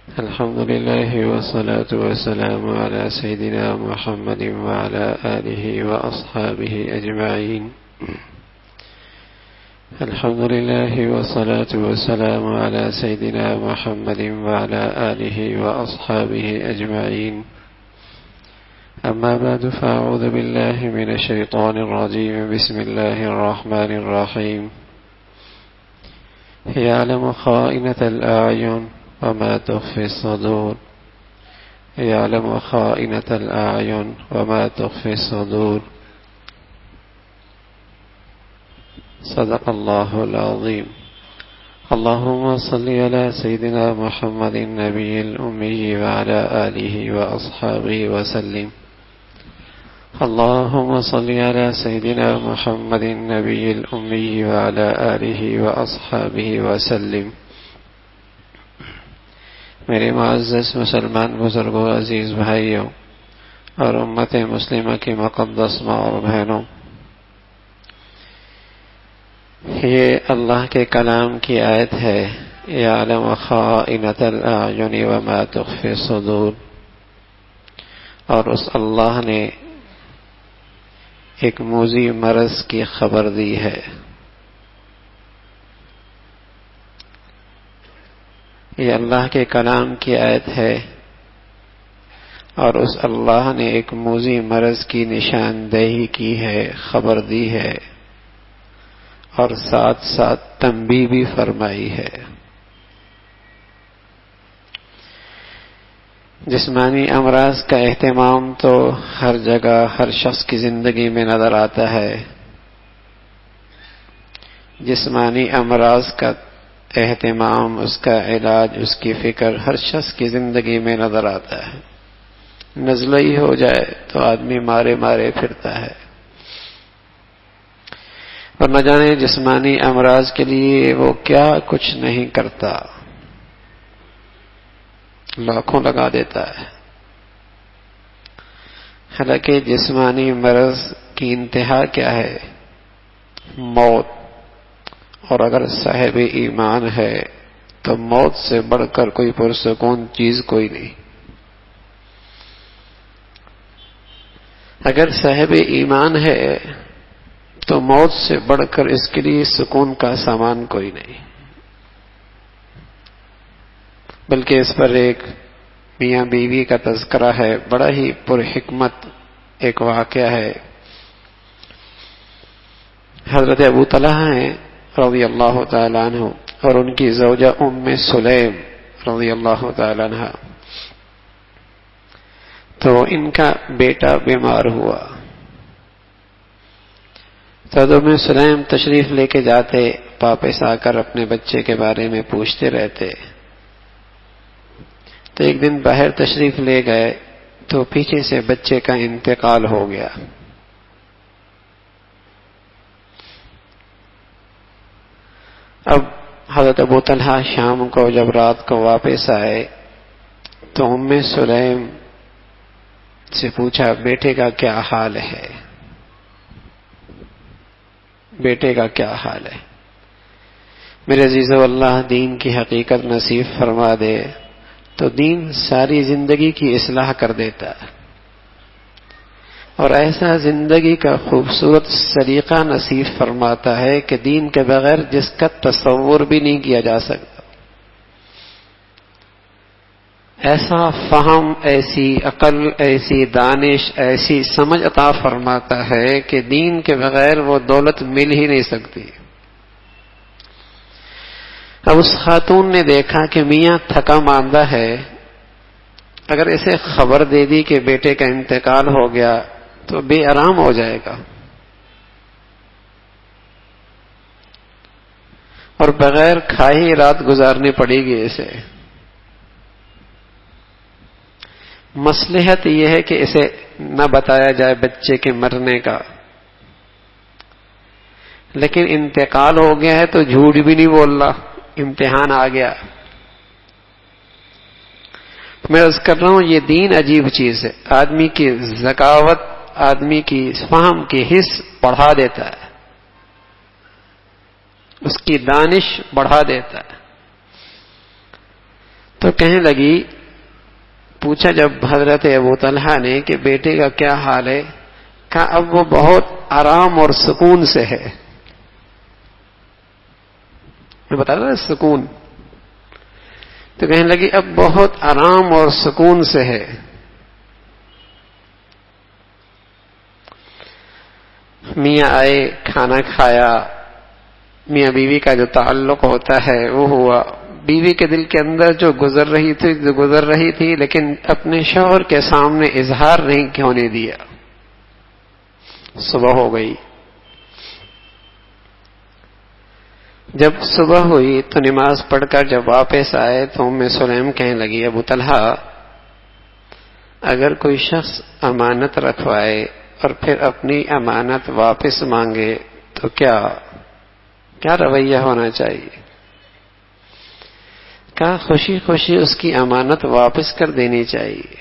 الحمد لله والصلاة والسلام على سيدنا محمد وعلى آله وأصحابه أجمعين. الحمد لله والصلاة والسلام على سيدنا محمد وعلى آله وأصحابه أجمعين. أما بعد، فأعوذ بالله من الشيطان الرجيم. بسم الله الرحمن الرحيم. يعلم خائنة الأعين وما تخفي الصدور. يعلم خائنة الأعين وما تخفي الصدور. صدق الله العظيم. اللهم صل على سيدنا محمد النبي الأمي وعلى آله وأصحابه وسلم. اللهم صل على سيدنا محمد النبي الأمي وعلى آله وأصحابه وسلم. میرے معزز مسلمان بزرگوں، عزیز بھائیوں اور امت مسلمہ کی مقدس ماں اور بہنوں، یہ اللہ کے کلام کی آیت ہے، یعلم خائنۃ الاعین وما تخفی الصدور. اور اس اللہ نے ایک موذی مرض کی خبر دی ہے. یہ اللہ کے کلام کی آیت ہے، اور اس اللہ نے ایک موذی مرض کی نشاندہی کی ہے، خبر دی ہے، اور ساتھ ساتھ تنبیہ بھی فرمائی ہے. جسمانی امراض کا اہتمام تو ہر جگہ ہر شخص کی زندگی میں نظر آتا ہے. جسمانی امراض کا اہتمام، اس کا علاج، اس کی فکر ہر شخص کی زندگی میں نظر آتا ہے. نزلہ ہی ہو جائے تو آدمی مارے مارے پھرتا ہے. اور نہ جانے جسمانی امراض کے لیے وہ کیا کچھ نہیں کرتا، لاکھوں لگا دیتا ہے. حالانکہ جسمانی مرض کی انتہا کیا ہے؟ موت. اور اگر صاحب ایمان ہے تو موت سے بڑھ کر کوئی پرسکون چیز کوئی نہیں. اگر صاحب ایمان ہے تو موت سے بڑھ کر اس کے لیے سکون کا سامان کوئی نہیں. بلکہ اس پر ایک میاں بیوی کا تذکرہ ہے، بڑا ہی پرحکمت ایک واقعہ ہے. حضرت ابو طلحہ ہیں رضی اللہ تعالی عنہ، اور ان کی زوجہ ام سلیم رضی اللہ تعالی عنہ. تو ان کا بیٹا بیمار ہوا تو ام سلیم تشریف لے کے جاتے، واپس آ کر اپنے بچے کے بارے میں پوچھتے رہتے. تو ایک دن باہر تشریف لے گئے تو پیچھے سے بچے کا انتقال ہو گیا. اب حضرت ابو طلحہ شام کو جب رات کو واپس آئے تو ام سلیم سے پوچھا، بیٹے کا کیا حال ہے؟ بیٹے کا کیا حال ہے؟ میرے عزیزو، اللہ دین کی حقیقت نصیب فرما دے تو دین ساری زندگی کی اصلاح کر دیتا ہے، اور ایسا زندگی کا خوبصورت سلیقہ نصیب فرماتا ہے کہ دین کے بغیر جس کا تصور بھی نہیں کیا جا سکتا. ایسا فہم، ایسی عقل، ایسی دانش، ایسی سمجھ عطا فرماتا ہے کہ دین کے بغیر وہ دولت مل ہی نہیں سکتی. اب اس خاتون نے دیکھا کہ میاں تھکا ماندہ ہے، اگر اسے خبر دے دی کہ بیٹے کا انتقال ہو گیا تو بے آرام ہو جائے گا، اور بغیر کھائے ہی رات گزارنی پڑے گی اسے. مصلحت یہ ہے کہ اسے نہ بتایا جائے بچے کے مرنے کا، لیکن انتقال ہو گیا ہے تو جھوٹ بھی نہیں بولنا، امتحان آ گیا. میں عرض کر رہا ہوں، یہ دین عجیب چیز ہے. آدمی کی ذکاوت، آدمی کی فہم کی حس بڑھا دیتا ہے، اس کی دانش بڑھا دیتا ہے. تو تو کہنے لگی، پوچھا جب حضرت ابو طلحہ نے کہ بیٹے کا کیا حال ہے، کہا اب وہ بہت آرام اور سکون سے ہے. میں بتا رہا سکون. تو کہنے لگی اب بہت آرام اور سکون سے ہے. میاں آئے، کھانا کھایا، میاں بیوی کا جو تعلق ہوتا ہے وہ ہوا. بیوی کے دل کے اندر جو گزر رہی تھی لیکن اپنے شوہر کے سامنے اظہار نہیں ہونے دیا. صبح ہو گئی. جب صبح ہوئی تو نماز پڑھ کر جب واپس آئے تو ام سلیم کہنے لگی، ابو طلحہ اگر کوئی شخص امانت رکھوائے اور پھر اپنی امانت واپس مانگے تو کیا رویہ ہونا چاہیے؟ کہا خوشی خوشی اس کی امانت واپس کر دینی چاہیے.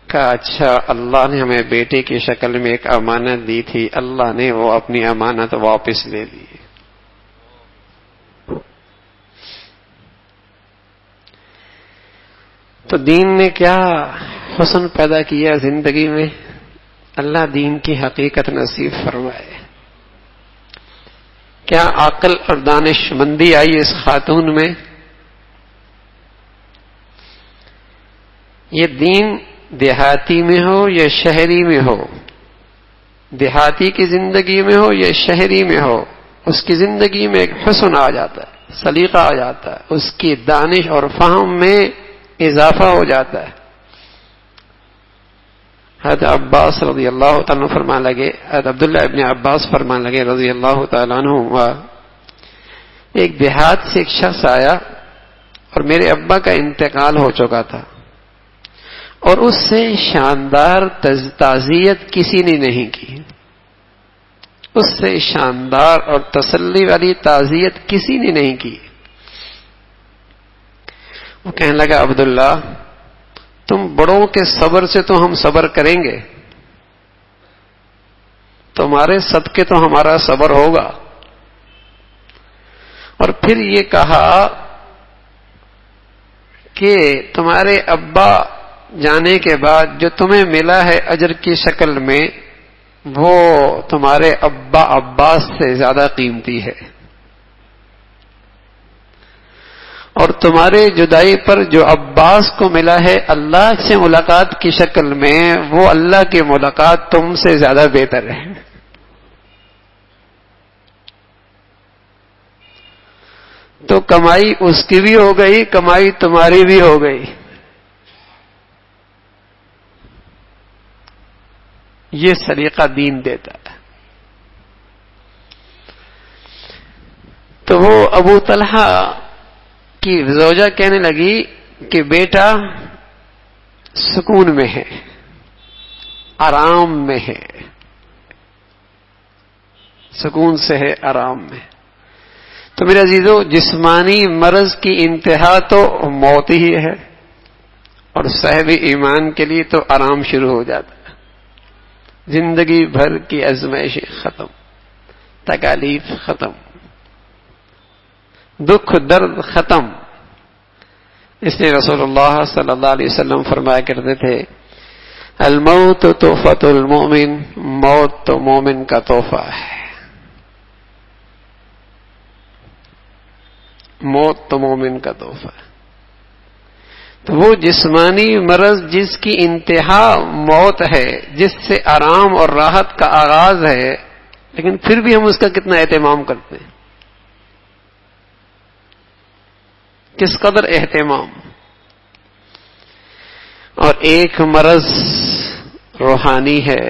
کہا اچھا، اللہ نے ہمیں بیٹے کی شکل میں ایک امانت دی تھی، اللہ نے وہ اپنی امانت واپس لے لی. تو دین نے کیا حسن پیدا کیا زندگی میں. اللہ دین کی حقیقت نصیب فرمائے. کیا عقل اور دانش مندی آئی اس خاتون میں. یہ دین دیہاتی میں ہو یا شہری میں ہو، دیہاتی کی زندگی میں ہو یا شہری میں ہو، اس کی زندگی میں ایک حسن آ جاتا ہے، سلیقہ آ جاتا ہے، اس کی دانش اور فہم میں اضافہ ہو جاتا ہے. حضرت عباس رضی اللہ تعالیٰ فرمان لگے، حضرت عبداللہ ابن عباس فرمان لگے رضی اللہ تعالیٰ عنہ، ایک دیہات سے ایک شخص آیا اور میرے ابا کا انتقال ہو چکا تھا اور اس سے شاندار تعزیت کسی نے نہیں کی. اس سے شاندار اور تسلی والی تعزیت کسی نے نہیں کی. وہ کہنے لگا عبداللہ تم بڑوں کے صبر سے تو ہم صبر کریں گے، تمہارے صدقے تو ہمارا صبر ہوگا. اور پھر یہ کہا کہ تمہارے ابا جانے کے بعد جو تمہیں ملا ہے اجر کی شکل میں وہ تمہارے ابا عباس سے زیادہ قیمتی ہے، اور تمہارے جدائی پر جو عباس کو ملا ہے اللہ سے ملاقات کی شکل میں وہ اللہ کی ملاقات تم سے زیادہ بہتر ہے. تو کمائی اس کی بھی ہو گئی، کمائی تمہاری بھی ہو گئی. یہ سلیقہ دین دیتا ہے. تو وہ ابو طلحہ کی زوجہ کہنے لگی کہ بیٹا سکون میں ہے، آرام میں ہے، سکون سے ہے، آرام میں. تو میرے عزیزو، جسمانی مرض کی انتہا تو موت ہی ہے، اور صاحب ایمان کے لیے تو آرام شروع ہو جاتا ہے. زندگی بھر کی آزمائشیں ختم، تکالیف ختم، دکھ درد ختم. اس لیے رسول اللہ صلی اللہ علیہ وسلم فرمایا کرتے تھے الموت تحفۃ المؤمن، موت تو مومن کا تحفہ ہے. موت تو مومن کا تحفہ ہے. تو وہ جسمانی مرض جس کی انتہا موت ہے، جس سے آرام اور راحت کا آغاز ہے، لیکن پھر بھی ہم اس کا کتنا اہتمام کرتے ہیں، کس قدر اہتمام. اور ایک مرض روحانی ہے،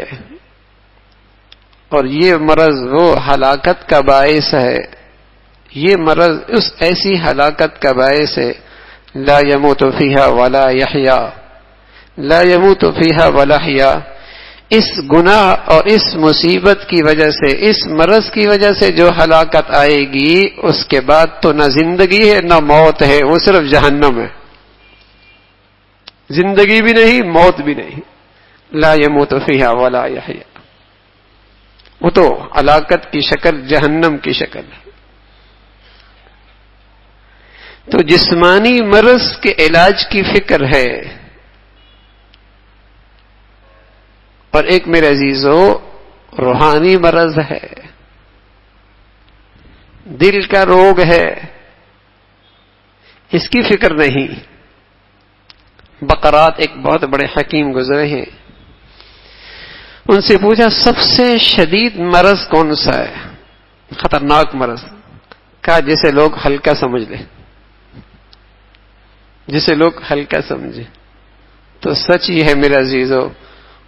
اور یہ مرض وہ ہلاکت کا باعث ہے. یہ مرض اس ایسی ہلاکت کا باعث ہے لا يموت فيها ولا يحيا، لا يموت فيها ولا يحيا. اس گناہ اور اس مصیبت کی وجہ سے، اس مرض کی وجہ سے جو ہلاکت آئے گی اس کے بعد تو نہ زندگی ہے نہ موت ہے، وہ صرف جہنم ہے. زندگی بھی نہیں، موت بھی نہیں. لا يموت فيها ولا يحيا، وہ تو ہلاکت کی شکل جہنم کی شکل ہے. تو جسمانی مرض کے علاج کی فکر ہے، اور ایک میرے عزیزو روحانی مرض ہے، دل کا روگ ہے، اس کی فکر نہیں۔ بقرات ایک بہت بڑے حکیم گزرے ہیں، ان سے پوچھا سب سے شدید مرض کون سا ہے، خطرناک مرض؟ کہا جسے لوگ ہلکا سمجھ لیں، جسے لوگ ہلکا سمجھے۔ تو سچ یہ ہے میرے عزیزو،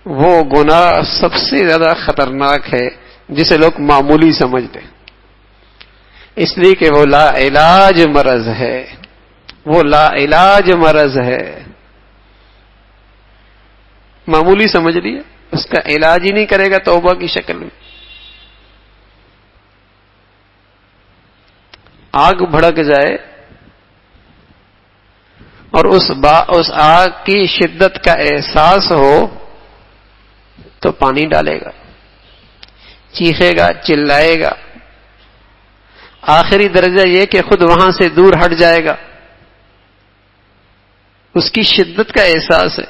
وہ گناہ سب سے زیادہ خطرناک ہے جسے لوگ معمولی سمجھتے، اس لیے کہ وہ لا علاج مرض ہے، وہ لا علاج مرض ہے، معمولی سمجھ لیے، اس کا علاج ہی نہیں کرے گا توبہ کی شکل میں۔ آگ بھڑک جائے اور اس آگ کی شدت کا احساس ہو تو پانی ڈالے گا، چیخے گا، چلائے گا، آخری درجہ یہ کہ خود وہاں سے دور ہٹ جائے گا، اس کی شدت کا احساس ہے۔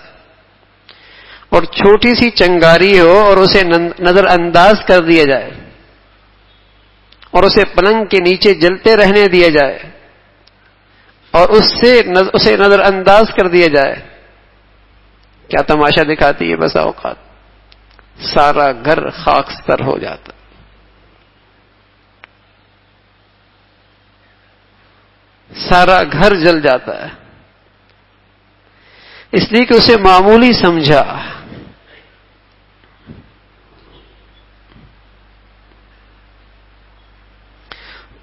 اور چھوٹی سی چنگاری ہو اور اسے نظر انداز کر دیا جائے اور اسے پلنگ کے نیچے جلتے رہنے دیا جائے اور اسے نظر انداز کر دیا جائے، کیا تماشا دکھاتی ہے بسا اوقات، سارا گھر خاکستر ہو جاتا، سارا گھر جل جاتا ہے، اس لیے کہ اسے معمولی سمجھا۔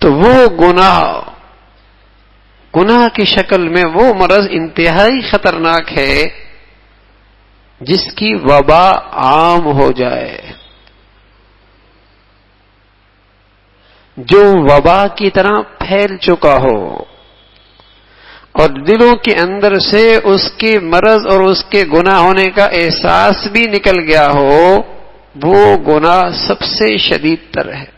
تو وہ گناہ کی شکل میں وہ مرض انتہائی خطرناک ہے جس کی وبا عام ہو جائے، جو وبا کی طرح پھیل چکا ہو اور دلوں کے اندر سے اس کے مرض اور اس کے گناہ ہونے کا احساس بھی نکل گیا ہو، وہ گناہ سب سے شدید تر ہے۔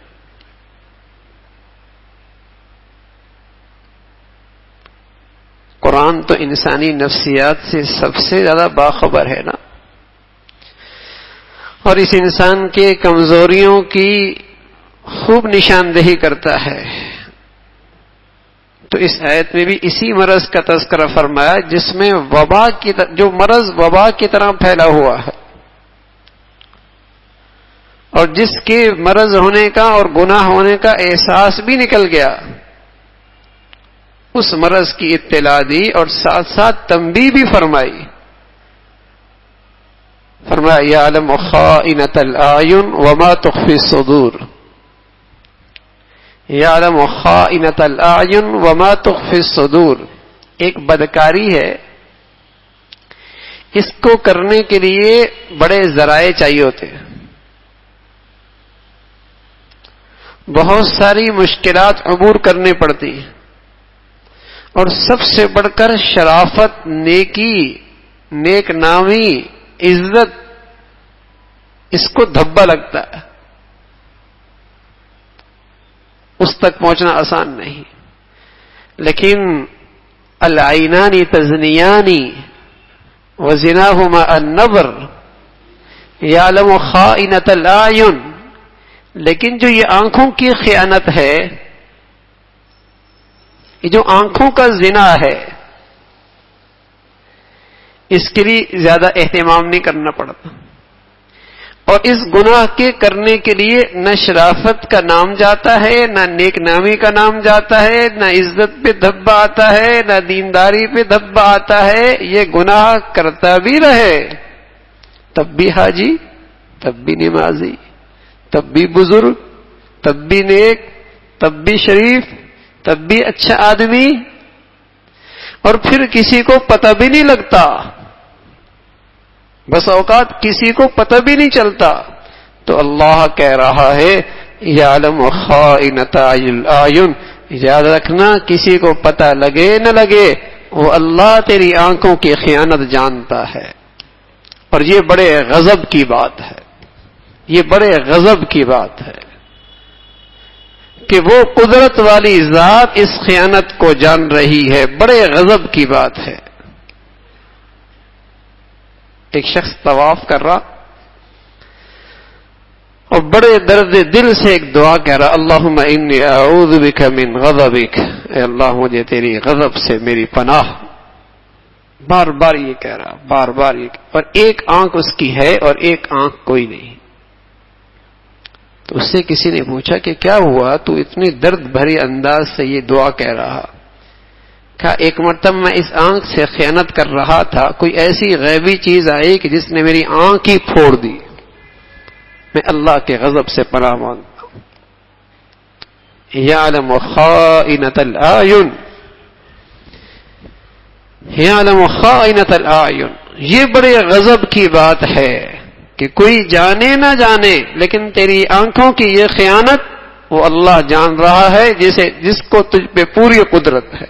قرآن تو انسانی نفسیات سے سب سے زیادہ باخبر ہے نا، اور اس انسان کے کمزوریوں کی خوب نشاندہی کرتا ہے۔ تو اس آیت میں بھی اسی مرض کا تذکرہ فرمایا جس میں جو مرض وبا کی طرح پھیلا ہوا ہے، اور جس کے مرض ہونے کا اور گناہ ہونے کا احساس بھی نکل گیا، اس مرض کی اطلاع دی اور ساتھ ساتھ تنبیہ بھی فرمائی۔ فرمایا یعلم خائنۃ الاعین وما تخفی الصدور، یعلم خائنۃ الاعین وما تخفی الصدور، ایک بدکاری ہے، اس کو کرنے کے لیے بڑے ذرائع چاہیے ہوتے ہیں، بہت ساری مشکلات عبور کرنے پڑتی ہیں، اور سب سے بڑھ کر شرافت، نیکی، نیک نامی، عزت، اس کو دھبا لگتا ہے، اس تک پہنچنا آسان نہیں۔ لیکن العینان تزنیان وزناہما النظر یعلم خائنۃ الاعین، لیکن جو یہ آنکھوں کی خیانت ہے، یہ جو آنکھوں کا زنا ہے، اس کے لیے زیادہ اہتمام نہیں کرنا پڑتا، اور اس گناہ کے کرنے کے لیے نہ شرافت کا نام جاتا ہے، نہ نیک نامی کا نام جاتا ہے، نہ عزت پہ دھبا آتا ہے، نہ دینداری پہ دھبا آتا ہے۔ یہ گناہ کرتا بھی رہے تب بھی حاجی، تب بھی نمازی، تب بھی بزرگ، تب بھی نیک، تب بھی شریف، تب بھی اچھا آدمی، اور پھر کسی کو پتہ بھی نہیں لگتا، بس اوقات کسی کو پتہ بھی نہیں چلتا۔ تو اللہ کہہ رہا ہے یعلم خائنۃ الاعین، یاد رکھنا کسی کو پتہ لگے نہ لگے، وہ اللہ تیری آنکھوں کی خیانت جانتا ہے، اور یہ بڑے غضب کی بات ہے، یہ بڑے غضب کی بات ہے کہ وہ قدرت والی ذات اس خیانت کو جان رہی ہے. بڑے غضب کی بات ہے. ایک شخص طواف کر رہا اور بڑے درد دل سے ایک دعا کہہ رہا, اللہم انی اعوذ بک من غضبک, اے اللہ مجھے تیری غضب سے میری پناہ. بار بار یہ کہہ رہا, بار بار یہ, اور ایک آنکھ اس کی ہے اور ایک آنکھ کوئی نہیں. تو اس سے کسی نے پوچھا کہ کیا ہوا, تو اتنی درد بھری انداز سے یہ دعا کہہ رہا. کہا ایک مرتبہ میں اس آنکھ سے خیانت کر رہا تھا, کوئی ایسی غیبی چیز آئی کہ جس نے میری آنکھ ہی پھوڑ دی. میں اللہ کے غضب سے پناہ مانگتا ہوں. یعلم خائنۃ الاعین, یعلم خائنۃ الاعین. یہ بڑے غضب کی بات ہے کہ کوئی جانے نہ جانے, لیکن تیری آنکھوں کی یہ خیانت وہ اللہ جان رہا ہے, جس کو تجھ پہ پوری قدرت ہے.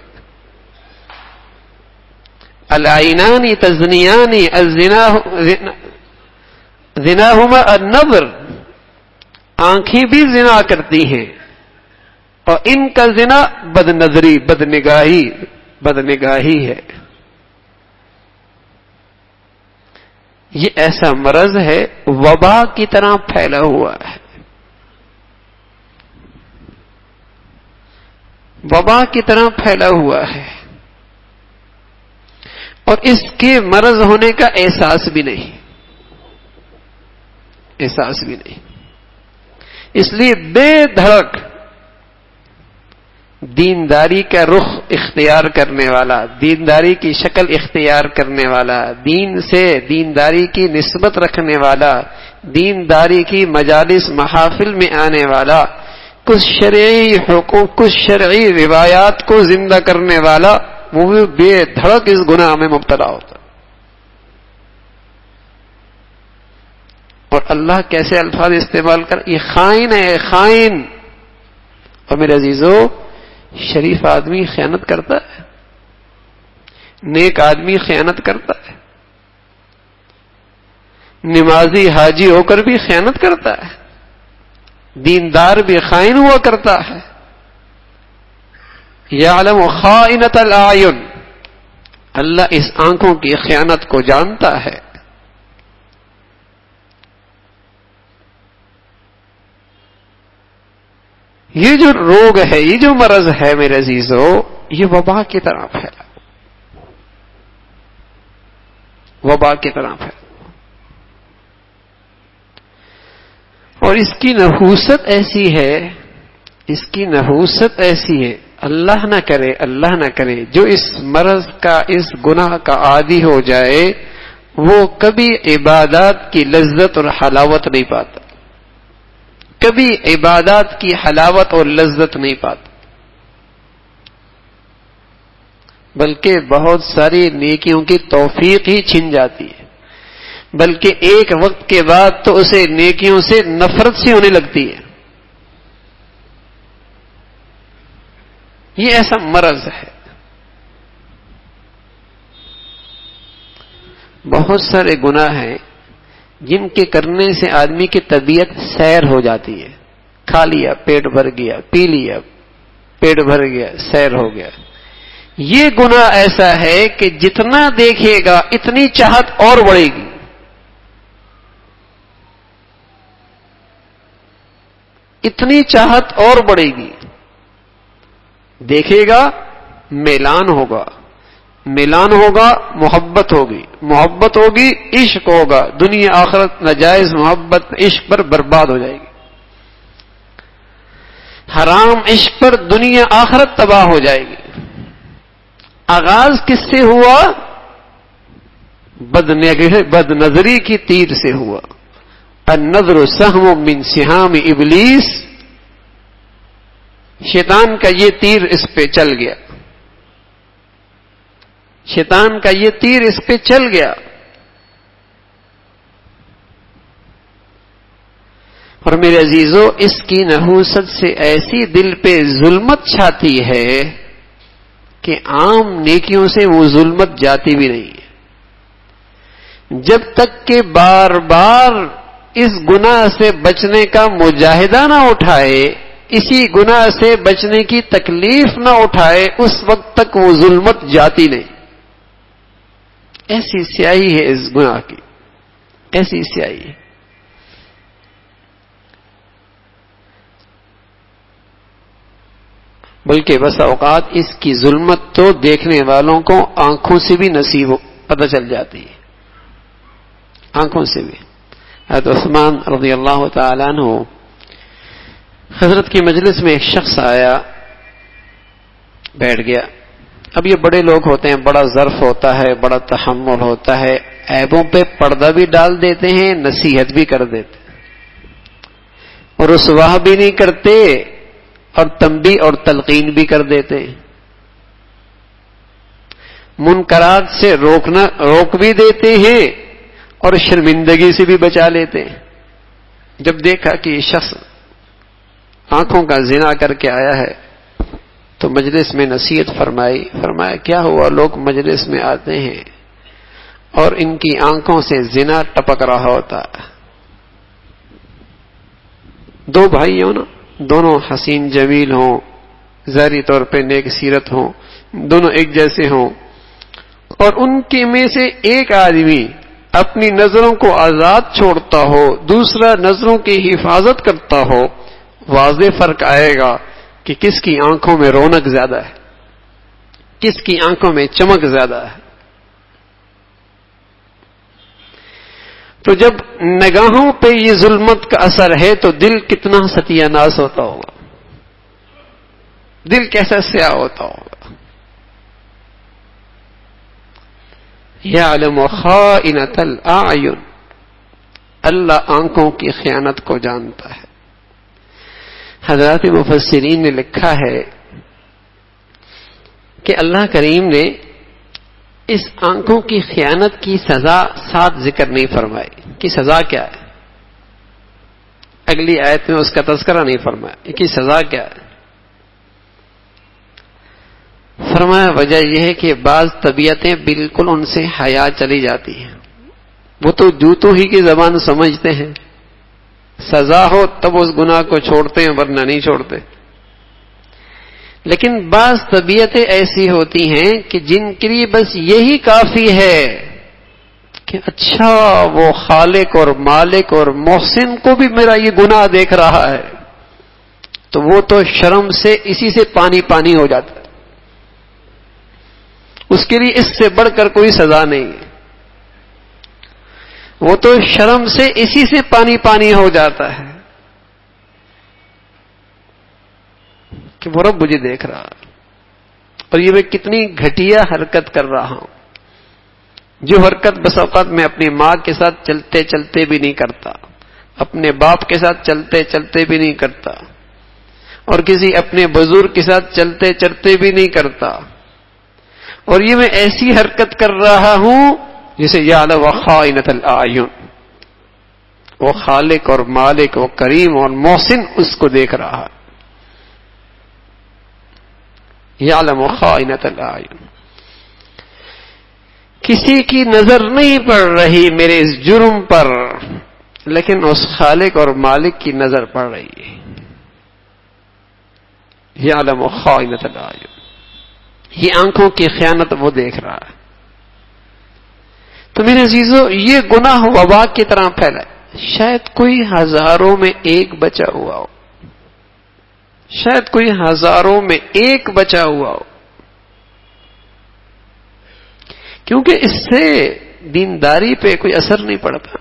العینان تزنیان زناہما النظر, آنکھیں بھی زنا کرتی ہیں اور ان کا زنا بد نظری, بد نگاہی ہے. یہ ایسا مرض ہے وبا کی طرح پھیلا ہوا ہے. وبا کی طرح پھیلا ہوا ہے اور اس کے مرض ہونے کا احساس بھی نہیں, احساس بھی نہیں. اس لیے بے دھڑک دینداری کا رخ اختیار کرنے والا, دینداری کی شکل اختیار کرنے والا, دین سے دینداری کی نسبت رکھنے والا, دینداری کی مجالس محافل میں آنے والا, کچھ شرعی حقوق, کچھ شرعی روایات کو زندہ کرنے والا, وہ بھی بے دھڑک اس گناہ میں مبتلا ہوتا. اور اللہ کیسے الفاظ استعمال کر, یہ خائن ہے, خائن. اور میرے عزیزو, شریف آدمی خیانت کرتا ہے, نیک آدمی خیانت کرتا ہے, نمازی حاجی ہو کر بھی خیانت کرتا ہے, دیندار بھی خائن ہوا کرتا ہے. یعلم خائنۃ الاعین, اللہ اس آنکھوں کی خیانت کو جانتا ہے. یہ جو روگ ہے, یہ جو مرض ہے میرے عزیزو, یہ وبا کی طرح پھیلا, وبا کی طرح پھیلا. اور اس کی نحوست ایسی ہے, اس کی نحوست ایسی ہے, اللہ نہ کرے, اللہ نہ کرے, جو اس مرض کا, اس گناہ کا عادی ہو جائے وہ کبھی عبادات کی لذت اور حلاوت نہیں پاتا, کبھی عبادات کی حلاوت اور لذت نہیں پاتا, بلکہ بہت ساری نیکیوں کی توفیق ہی چھن جاتی ہے, بلکہ ایک وقت کے بعد تو اسے نیکیوں سے نفرت سی ہونے لگتی ہے. یہ ایسا مرض ہے. بہت سارے گناہ ہیں جن کے کرنے سے آدمی کی طبیعت سیر ہو جاتی ہے. کھا لیا پیٹ بھر گیا, پی لیا پیٹ بھر گیا, سیر ہو گیا. یہ گناہ ایسا ہے کہ جتنا دیکھے گا اتنی چاہت اور بڑھے گی, اتنی چاہت اور بڑھے گی. دیکھے گا میلان ہوگا, میلان ہوگا محبت ہوگی, محبت ہوگی عشق ہوگا, دنیا آخرت ناجائز محبت عشق پر برباد ہو جائے گی. حرام عشق پر دنیا آخرت تباہ ہو جائے گی. آغاز کس سے ہوا؟ بد نظری کی تیر سے ہوا. النظر سہم من سہام ابلیس, شیطان کا یہ تیر اس پہ چل گیا, شیطان کا یہ تیر اس پہ چل گیا. اور میرے عزیزو, اس کی نحوست سے ایسی دل پہ ظلمت چھاتی ہے کہ عام نیکیوں سے وہ ظلمت جاتی بھی نہیں ہے. جب تک کہ بار بار اس گناہ سے بچنے کا مجاہدہ نہ اٹھائے, اسی گناہ سے بچنے کی تکلیف نہ اٹھائے اس وقت تک وہ ظلمت جاتی نہیں. ایسی سیاہی ہے اس گناہ کی، ایسی سیاہی ہے. بلکہ بس اوقات اس کی ظلمت تو دیکھنے والوں کو آنکھوں سے بھی نصیب پتہ چل جاتی ہے، آنکھوں سے بھی. حضرت عثمان رضی اللہ تعالیٰ عنہ حضرت کی مجلس میں ایک شخص آیا، بیٹھ گیا. اب یہ بڑے لوگ ہوتے ہیں، بڑا ظرف ہوتا ہے، بڑا تحمل ہوتا ہے، عیبوں پہ پردہ بھی ڈال دیتے ہیں، نصیحت بھی کر دیتے ہیں، اور رسوا بھی نہیں کرتے اور تنبیہ اور تلقین بھی کر دیتے ہیں. منکرات سے روک بھی دیتے ہیں اور شرمندگی سے بھی بچا لیتے ہیں. جب دیکھا کہ یہ شخص آنکھوں کا زنا کر کے آیا ہے تو مجلس میں نصیحت فرمایا کیا ہوا؟ لوگ مجلس میں آتے ہیں اور ان کی آنکھوں سے زنا ٹپک رہا ہوتا ہے. دو بھائی ہوں نا، دونوں حسین جمیل ہوں، ظاہری طور پہ نیک سیرت ہوں، دونوں ایک جیسے ہوں، اور ان کے میں سے ایک آدمی اپنی نظروں کو آزاد چھوڑتا ہو، دوسرا نظروں کی حفاظت کرتا ہو، واضح فرق آئے گا کہ کس کی آنکھوں میں رونق زیادہ ہے، کس کی آنکھوں میں چمک زیادہ ہے. تو جب نگاہوں پہ یہ ظلمت کا اثر ہے تو دل کتنا ستیہ ناز ہوتا ہوگا، دل کیسا سیاہ ہوتا ہوگا. یعلم خائنۃ الاعین، اللہ آنکھوں کی خیانت کو جانتا ہے. حضرات مفسرین نے لکھا ہے کہ اللہ کریم نے اس آنکھوں کی خیانت کی سزا ساتھ ذکر نہیں فرمائی کہ سزا کیا ہے. اگلی آیت میں اس کا تذکرہ نہیں فرمایا کہ سزا کیا ہے. فرمایا وجہ یہ ہے کہ بعض طبیعتیں بالکل ان سے حیا چلی جاتی ہیں، وہ تو جوتوں ہی کی زبان سمجھتے ہیں، سزا ہو تب اس گناہ کو چھوڑتے ہیں ورنہ نہیں چھوڑتے. لیکن بعض طبیعتیں ایسی ہوتی ہیں کہ جن کے لیے بس یہی کافی ہے کہ اچھا وہ خالق اور مالک اور محسن کو بھی میرا یہ گناہ دیکھ رہا ہے، تو وہ تو شرم سے اسی سے پانی پانی ہو جاتا ہے. اس کے لیے اس سے بڑھ کر کوئی سزا نہیں ہے، وہ تو شرم سے اسی سے پانی پانی ہو جاتا ہے کہ وہ رب مجھے دیکھ رہا ہے اور یہ میں کتنی گھٹیا حرکت کر رہا ہوں، جو حرکت بس اوقات میں اپنی ماں کے ساتھ چلتے چلتے بھی نہیں کرتا، اپنے باپ کے ساتھ چلتے چلتے بھی نہیں کرتا، اور کسی اپنے بزرگ کے ساتھ چلتے چلتے بھی نہیں کرتا، اور یہ میں ایسی حرکت کر رہا ہوں جسے یعلم خائنۃ الاعین، وہ خالق اور مالک، وہ کریم اور محسن اس کو دیکھ رہا ہے. یعلم خائنۃ الاعین، کسی کی نظر نہیں پڑ رہی میرے اس جرم پر، لیکن اس خالق اور مالک کی نظر پڑ رہی ہے. یعلم خائنۃ الاعین، یہ آنکھوں کی خیانت وہ دیکھ رہا ہے. تو میرے عزیزو، یہ گناہ وبا کی طرح پھیلا ہے. شاید کوئی ہزاروں میں ایک بچا ہوا ہو، شاید کوئی ہزاروں میں ایک بچا ہوا ہو، کیونکہ اس سے دینداری پہ کوئی اثر نہیں پڑتا،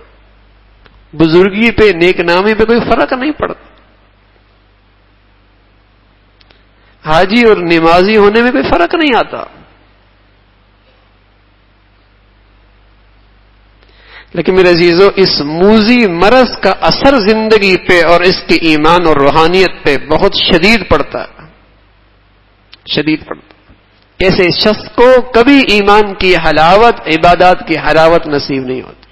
بزرگی پہ، نیک نامی پہ کوئی فرق نہیں پڑتا، حاجی اور نمازی ہونے میں کوئی فرق نہیں آتا. لیکن میرے عزیزو، اس موذی مرض کا اثر زندگی پہ اور اس کی ایمان اور روحانیت پہ بہت شدید پڑتا ہے، شدید پڑتا ہے. ایسے شخص کو کبھی ایمان کی حلاوت، عبادات کی حلاوت نصیب نہیں ہوتی،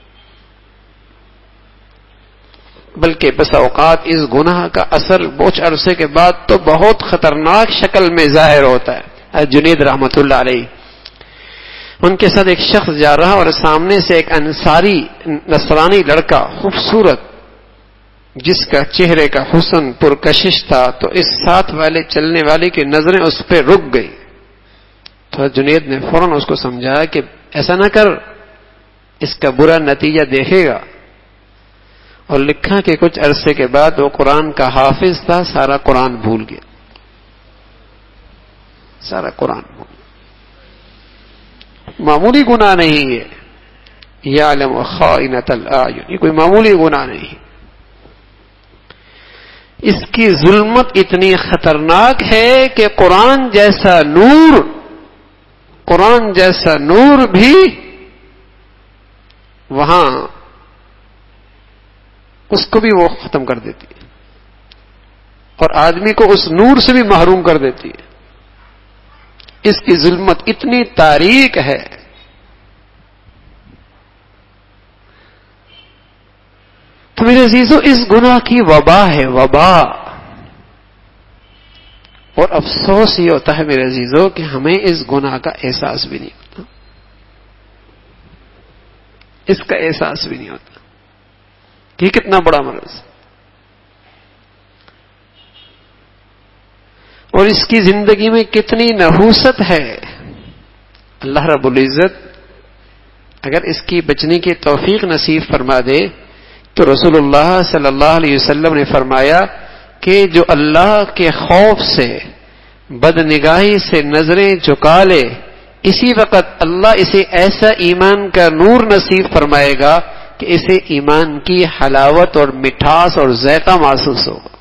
بلکہ بس اوقات اس گناہ کا اثر کچھ عرصے کے بعد تو بہت خطرناک شکل میں ظاہر ہوتا ہے. جنید رحمت اللہ علیہ، ان کے ساتھ ایک شخص جا رہا اور سامنے سے ایک انصاری نصرانی لڑکا، خوبصورت جس کا چہرے کا حسن پرکشش تھا تو اس ساتھ والے چلنے والے کی نظریں اس پہ رک گئی. تو جنید نے فوراً اس کو سمجھایا کہ ایسا نہ کر، اس کا برا نتیجہ دیکھے گا. اور لکھا کہ کچھ عرصے کے بعد وہ قرآن کا حافظ تھا، سارا قرآن بھول گیا، سارا قرآن بھول گیا. معمولی گناہ نہیں ہے، یعلم خائنۃ الاعین، یہ کوئی معمولی گناہ نہیں. اس کی ظلمت اتنی خطرناک ہے کہ قرآن جیسا نور بھی وہاں اس کو بھی وہ ختم کر دیتی ہے، اور آدمی کو اس نور سے بھی محروم کر دیتی ہے. اس کی ظلمت اتنی تاریک ہے. تو میرے عزیزو، اس گناہ کی وبا ہے، وبا. اور افسوس یہ ہوتا ہے میرے عزیزو کہ ہمیں اس گناہ کا احساس بھی نہیں ہوتا، اس کا احساس بھی نہیں ہوتا کہ کتنا بڑا مرض. اور اس کی زندگی میں کتنی نحوست ہے. اللہ رب العزت اگر اس کی بچنے کی توفیق نصیب فرما دے تو رسول اللہ صلی اللہ علیہ وسلم نے فرمایا کہ جو اللہ کے خوف سے، بدنگاہی سے نظریں جھکا لے، اسی وقت اللہ اسے ایسا ایمان کا نور نصیب فرمائے گا کہ اسے ایمان کی حلاوت اور مٹھاس اور ذائقہ محسوس ہوگا.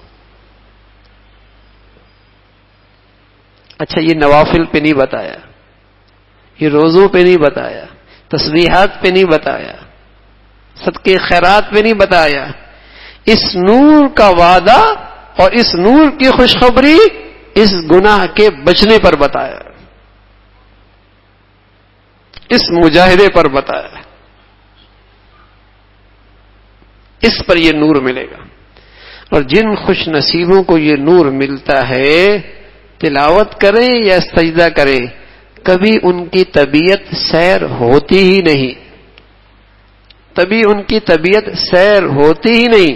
اچھا، یہ نوافل پہ نہیں بتایا، یہ روزوں پہ نہیں بتایا، تسبیحات پہ نہیں بتایا، صدقے خیرات پہ نہیں بتایا. اس نور کا وعدہ اور اس نور کی خوشخبری اس گناہ کے بچنے پر بتایا، اس مجاہدے پر بتایا. اس پر یہ نور ملے گا. اور جن خوش نصیبوں کو یہ نور ملتا ہے، تلاوت کریں یا سجدہ کریں، کبھی ان کی طبیعت سیر ہوتی ہی نہیں، تبھی ان کی طبیعت سیر ہوتی ہی نہیں.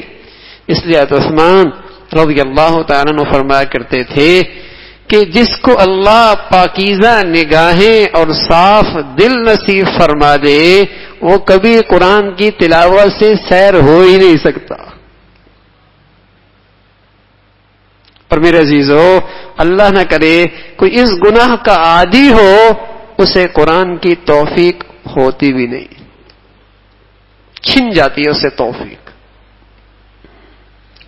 اس لیے عثمان رضی اللہ تعالیٰ عنہ فرمایا کرتے تھے کہ جس کو اللہ پاکیزہ نگاہیں اور صاف دل نصیب فرما دے، وہ کبھی قرآن کی تلاوت سے سیر ہو ہی نہیں سکتا. اور میرے عزیزو، اللہ نہ کرے کوئی اس گناہ کا عادی ہو، اسے قرآن کی توفیق ہوتی بھی نہیں، چھن جاتی ہے اسے توفیق،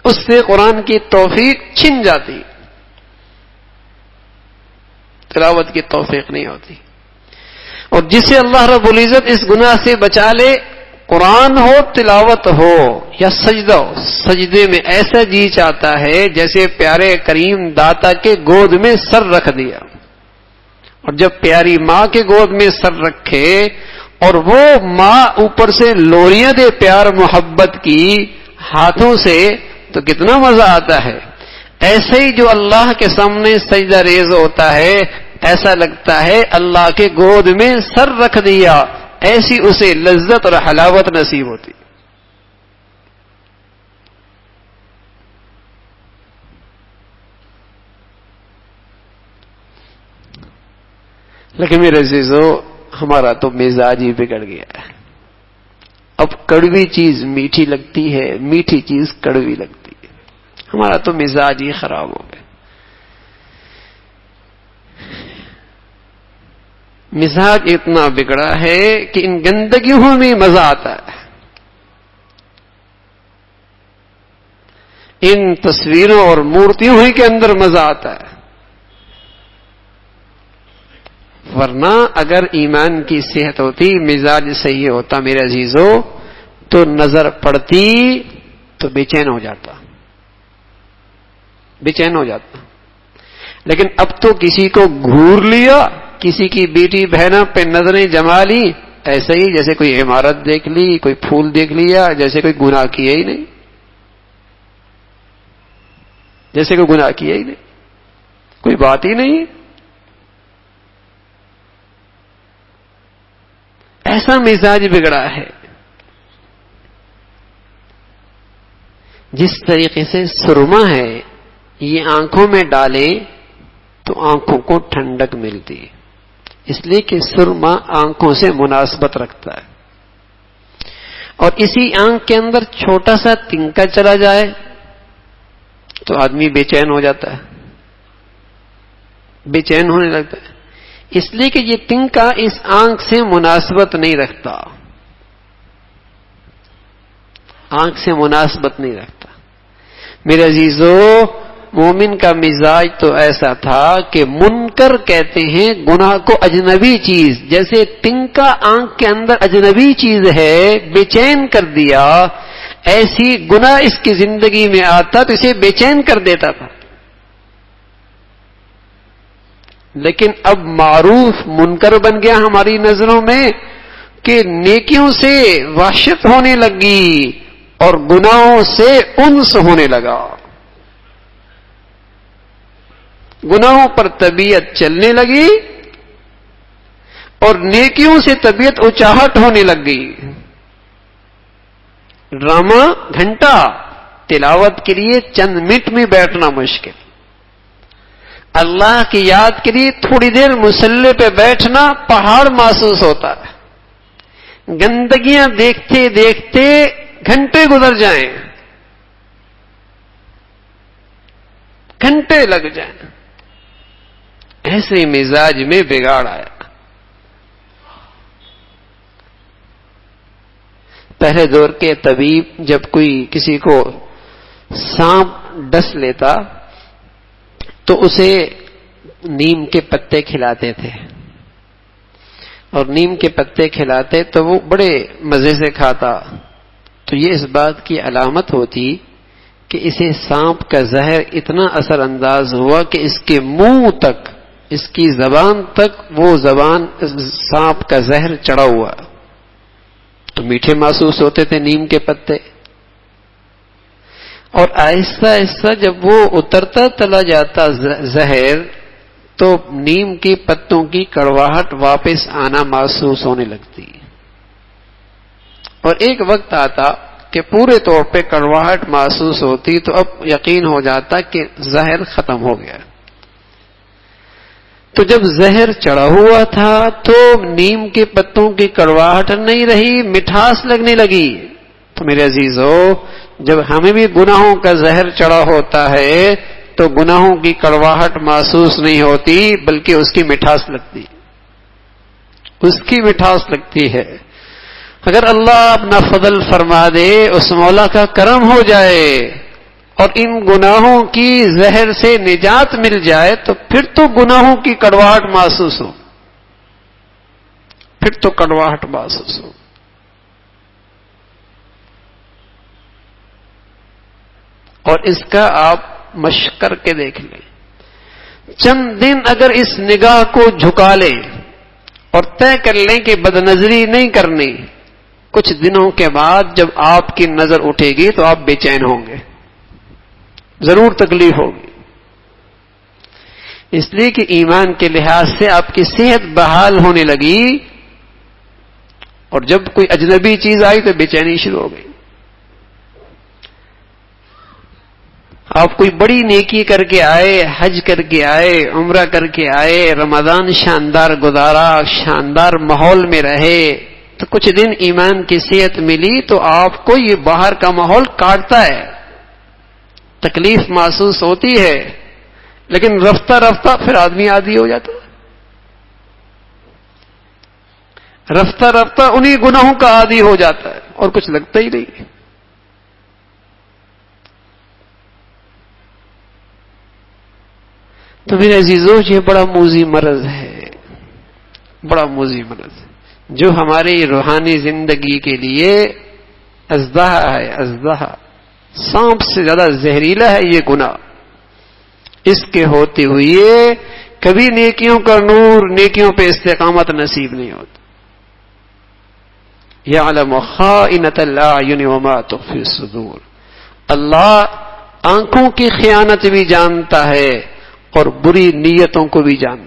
اس سے قرآن کی توفیق چھن جاتی، تلاوت کی توفیق نہیں ہوتی. اور جسے اللہ رب العزت اس گناہ سے بچا لے، قرآن ہو، تلاوت ہو یا سجدہ ہو، سجدے میں ایسا جی چاہتا ہے جیسے پیارے کریم داتا کے گود میں سر رکھ دیا. اور جب پیاری ماں کے گود میں سر رکھے اور وہ ماں اوپر سے لوریاں دے پیار محبت کی ہاتھوں سے، تو کتنا مزہ آتا ہے. ایسے ہی جو اللہ کے سامنے سجدہ ریز ہوتا ہے، ایسا لگتا ہے اللہ کے گود میں سر رکھ دیا، ایسی اسے لذت اور حلاوت نصیب ہوتی. لیکن میرے عزیزو، ہمارا تو مزاج ہی بگڑ گیا ہے. اب کڑوی چیز میٹھی لگتی ہے، میٹھی چیز کڑوی لگتی ہے. ہمارا تو مزاج ہی خراب ہو گیا. مزاج اتنا بگڑا ہے کہ ان گندگیوں میں مزہ آتا ہے، ان تصویروں اور مورتیوں ہی کے اندر مزہ آتا ہے. ورنہ اگر ایمان کی صحت ہوتی، مزاج صحیح ہوتا میرے عزیزو، تو نظر پڑتی تو بے چین ہو جاتا، بے چین ہو جاتا. لیکن اب تو کسی کو گھور لیا، کسی کی بیٹی بہنوں پہ نظریں جما لی، ایسے ہی جیسے کوئی عمارت دیکھ لی، کوئی پھول دیکھ لیا، جیسے کوئی گناہ کیا ہی نہیں، جیسے کوئی گناہ کیا ہی نہیں، کوئی بات ہی نہیں. ایسا مزاج بگڑا ہے. جس طریقے سے سرما ہے یہ آنکھوں میں ڈالے تو آنکھوں کو ٹھنڈک ملتی، اس لیے کہ سرما آنکھوں سے مناسبت رکھتا ہے. اور اسی آنکھ کے اندر چھوٹا سا تنکا چلا جائے تو آدمی بے چین ہو جاتا ہے، بے چین ہونے لگتا ہے، اس لیے کہ یہ تنکا اس آنکھ سے مناسبت نہیں رکھتا، آنکھ سے مناسبت نہیں رکھتا. میرے عزیزو، مومن کا مزاج تو ایسا تھا کہ منکر کہتے ہیں گناہ کو اجنبی چیز، جیسے تنکا آنکھ کے اندر اجنبی چیز ہے بے چین کر دیا، ایسی گناہ اس کی زندگی میں آتا تو اسے بے چین کر دیتا تھا. لیکن اب معروف منکر بن گیا ہماری نظروں میں کہ نیکیوں سے وحشت ہونے لگی اور گناہوں سے انس ہونے لگا، گناہوں پر طبیعت چلنے لگی اور نیکیوں سے طبیعت اچاہٹ ہونے لگ گئی. ڈرامہ گھنٹہ، تلاوت کے لیے چند منٹ میں بیٹھنا مشکل، اللہ کی یاد کے لیے تھوڑی دیر مصلی پہ بیٹھنا پہاڑ محسوس ہوتا ہے. گندگیاں دیکھتے دیکھتے گھنٹے گزر جائیں، گھنٹے لگ جائیں، ایسے مزاج میں بگاڑ آیا. پہلے دور کے طبیب جب کوئی کسی کو سانپ ڈس لیتا تو اسے نیم کے پتے کھلاتے تھے، اور نیم کے پتے کھلاتے تو وہ بڑے مزے سے کھاتا. تو یہ اس بات کی علامت ہوتی کہ اسے سانپ کا زہر اتنا اثر انداز ہوا کہ اس کے منہ تک، اس کی زبان تک وہ زبان سانپ کا زہر چڑھا ہوا، تو میٹھے محسوس ہوتے تھے نیم کے پتے. اور آہستہ آہستہ جب وہ اترتا چلا جاتا زہر تو نیم کے پتوں کی کڑواہٹ واپس آنا محسوس ہونے لگتی، اور ایک وقت آتا کہ پورے طور پہ کڑواہٹ محسوس ہوتی تو اب یقین ہو جاتا کہ زہر ختم ہو گیا. تو جب زہر چڑھا ہوا تھا تو نیم کے پتوں کی کڑواہٹ نہیں رہی، مٹھاس لگنے لگی. تو میرے عزیزو، جب ہمیں بھی گناہوں کا زہر چڑھا ہوتا ہے تو گناہوں کی کڑواہٹ محسوس نہیں ہوتی بلکہ اس کی مٹھاس لگتی، اس کی مٹھاس لگتی ہے. اگر اللہ اپنا فضل فرما دے، اس مولا کا کرم ہو جائے اور ان گناہوں کی زہر سے نجات مل جائے تو پھر تو گناہوں کی کڑواہٹ محسوس ہو، پھر تو کڑواہٹ محسوس ہو. اور اس کا آپ مشق کر کے دیکھ لیں. چند دن اگر اس نگاہ کو جھکا لیں اور طے کر لیں کہ بدنظری نہیں کرنی، کچھ دنوں کے بعد جب آپ کی نظر اٹھے گی تو آپ بے چین ہوں گے، ضرور تکلیف ہوگی. اس لیے کہ ایمان کے لحاظ سے آپ کی صحت بحال ہونے لگی، اور جب کوئی اجنبی چیز آئی تو بے چینی شروع ہو گئی. آپ کوئی بڑی نیکی کر کے آئے، حج کر کے آئے، عمرہ کر کے آئے، رمضان شاندار گزارا، شاندار ماحول میں رہے، تو کچھ دن ایمان کی صحت ملی تو آپ کو یہ باہر کا ماحول کاٹتا ہے، تکلیف محسوس ہوتی ہے، لیکن رفتہ رفتہ پھر آدمی عادی ہو جاتا ہے، رفتہ رفتہ انہی گناہوں کا عادی ہو جاتا ہے اور کچھ لگتا ہی نہیں. تو میرے عزیزو، یہ بڑا موذی مرض ہے، بڑا موذی مرض ہے جو ہماری روحانی زندگی کے لیے ازدہا ہے، ازدہا، سانپ سے زیادہ زہریلا ہے یہ گناہ. اس کے ہوتے ہوئے کبھی نیکیوں کا نور، نیکیوں پہ استقامت نصیب نہیں ہوتا. یعلم خائنۃ الاعین وما تخفی الصدور، اللہ آنکھوں کی خیانت بھی جانتا ہے اور بری نیتوں کو بھی جانتا.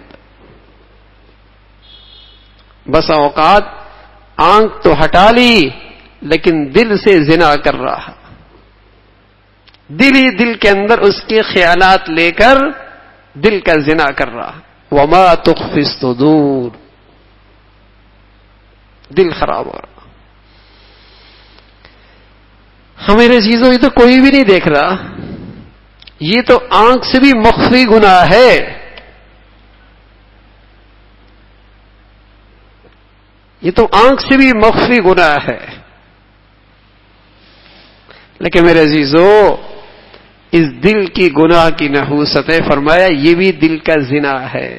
بس اوقات آنکھ تو ہٹا لی لیکن دل سے زنا کر رہا، دل ہی دل کے اندر اس کے خیالات لے کر دل کا زنا کر رہا. وما تخفی الصدور، دل خراب ہو رہا. ہمارے عزیزوں، یہ تو کوئی بھی نہیں دیکھ رہا، یہ تو آنکھ سے بھی مخفی گناہ ہے. یہ تو آنکھ سے بھی مخفی گناہ ہے. لیکن میرے عزیزوں، اس دل کی گناہ کی نحوست ہے، فرمایا یہ بھی دل کا زنا ہے،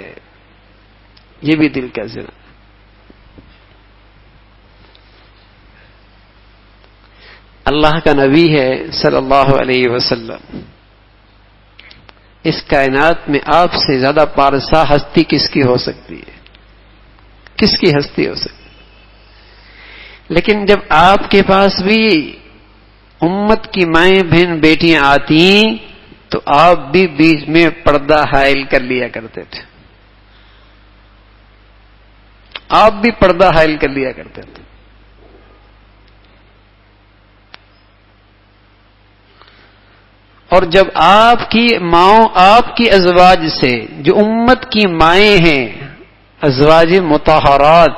یہ بھی دل کا زنا. اللہ کا نبی ہے صلی اللہ علیہ وسلم. اس کائنات میں آپ سے زیادہ پارسا ہستی کس کی ہو سکتی ہے؟ کس کی ہستی ہو سکتی؟ لیکن جب آپ کے پاس بھی امت کی مائیں بہن بیٹیاں آتی تو آپ بھی بیچ میں پردہ حائل کر لیا کرتے تھے. آپ بھی پردہ حائل کر لیا کرتے تھے. اور جب آپ کی ماؤں، آپ کی ازواج سے، جو امت کی مائیں ہیں، ازواج مطہرات،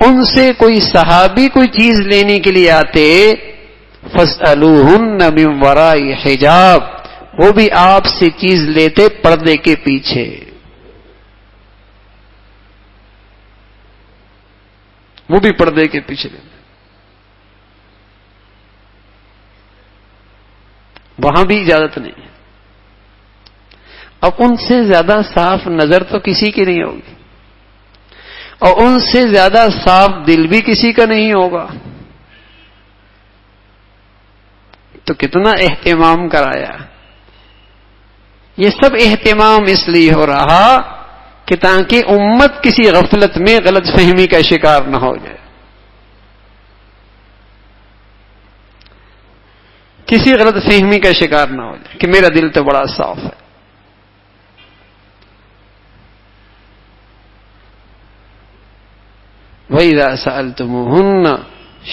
ان سے کوئی صحابی کوئی چیز لینے کے لیے آتے، فَاسْأَلُوهُنَّ مِنْ وَرَاءِ حِجَابٍ، وہ بھی آپ سے چیز لیتے پردے کے پیچھے. وہ بھی پردے کے پیچھے لیتے. وہاں بھی اجازت نہیں. اب ان سے زیادہ صاف نظر تو کسی کی نہیں ہوگی، اور ان سے زیادہ صاف دل بھی کسی کا نہیں ہوگا. تو کتنا اہتمام کرایا. یہ سب اہتمام اس لیے ہو رہا کہ تاکہ امت کسی غفلت میں غلط فہمی کا شکار نہ ہو جائے، کسی غلط فہمی کا شکار نہ ہو جائے کہ میرا دل تو بڑا صاف ہے. وَإِذَا سَأَلْتُمُوهُنَّ